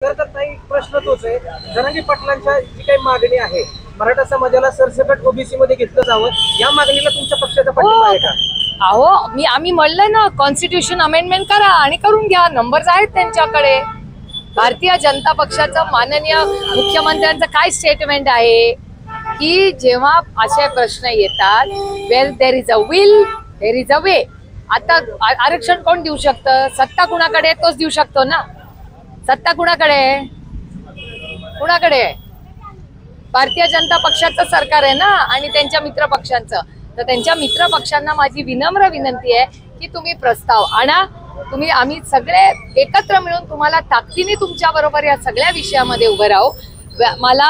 तर ताई प्रश्न तोच आहे, जरांगे पाटलांच्या जी काही मागणी आहे, मराठा समाजाला सरसकट ओबीसी मध्ये घेतलं जावं, या मागणीला तुमच्या पक्षाचा पाठिंबा आहे का? अहो आम्ही म्हणलंय ना, कॉन्स्टिट्यूशन अमेंडमेंट करा आणि करून घ्या. नंबर्स आहेत त्यांच्याकडे. भारतीय जनता पक्षाचं माननीय मुख्यमंत्र्यांचं काय स्टेटमेंट आहे की जेव्हा असे प्रश्न येतात, well there is a will there is a way. आता आरक्षण कोण देऊ शकतं? सत्ता कुणाकडे तोच देऊ शकतो ना. सत्ता कुणाकडे कुणाकडे? भारतीय जनता पक्षाचं सरकार आहे ना, आणि त्यांच्या मित्र पक्षांचं. तर त्यांच्या मित्र पक्षांना माझी विनम्र विनंती आहे की तुम्ही प्रस्ताव आणा. आम्ही सगळे एकत्र मिळून तुम्हाला ताकदीने तुमच्या बरोबर या सगळ्या विषयामध्ये उभं राहू. मला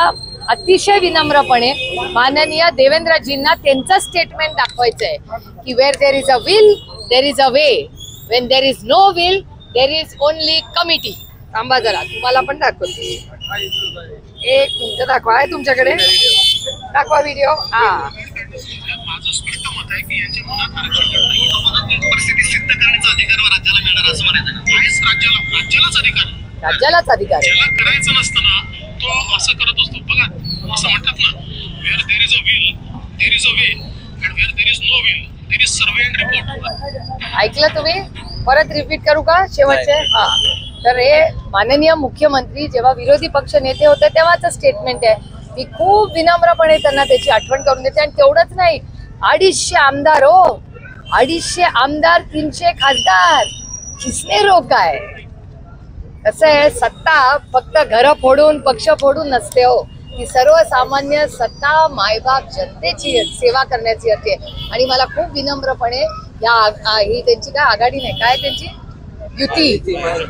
अतिशय विनम्रपणे माननीय देवेंद्रजींना त्यांचं स्टेटमेंट दाखवायचं आहे की where there is a will there is a way, when there is no will there is only committee. थांबा जरा, तुम्हाला पण दाखवते. एक मिनिट दाखवा. आहे तुमच्याकडे? दाखवा व्हिडिओ. माझं स्पष्ट मत आहे की यांच्या मनात आरक्षण परिस्थिती सिद्ध करण्याचा अधिकार राज्याला मिळणार असं म्हणायचं आहेच. राज्यालाच अधिकार, राज्यालाच अधिकार ज्याला करायचं नसतं ना तो असं करत असतो. बघा, असं म्हणतात ना, where there is a will there is a way, and where there is no will there is survey and report. ऐकलं तुम्ही? परत रिपीट करू का शेवटचे? हा. तर हे माननीय मुख्यमंत्री जेव्हा विरोधी पक्ष नेते होते तेव्हाच स्टेटमेंट आहे. मी खूप विनम्रपणे त्यांना त्याची आठवण करून देते. आणि तेवढंच नाही, 250 आमदार हो, 250 आमदार, 300 खासदार, किसने रोका है? कसं आहे, सत्ता फक्त घर फोडून पक्ष फोडून नसते हो. ती सर्वसामान्य सत्ता मायबाप जनतेची सेवा करण्याची असते. आणि मला खूप विनम्रपणे ही त्यांची काय आघाडी नाही, काय त्यांची युती,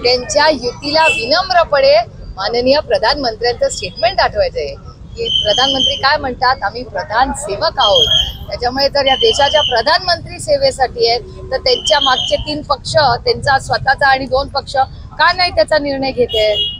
त्यांच्या युतीला विनम्रपणे माननीय प्रधानमंत्र्यांचं स्टेटमेंट आठवायचं आहे की प्रधानमंत्री काय म्हणतात, आम्ही प्रधान सेवक आहोत. त्याच्यामुळे जर या देशाच्या प्रधानमंत्री सेवेसाठी आहेत तर त्यांच्या मागचे 3 पक्ष, त्यांचा स्वतःचा आणि 2 पक्ष का नाही त्याचा निर्णय घेते?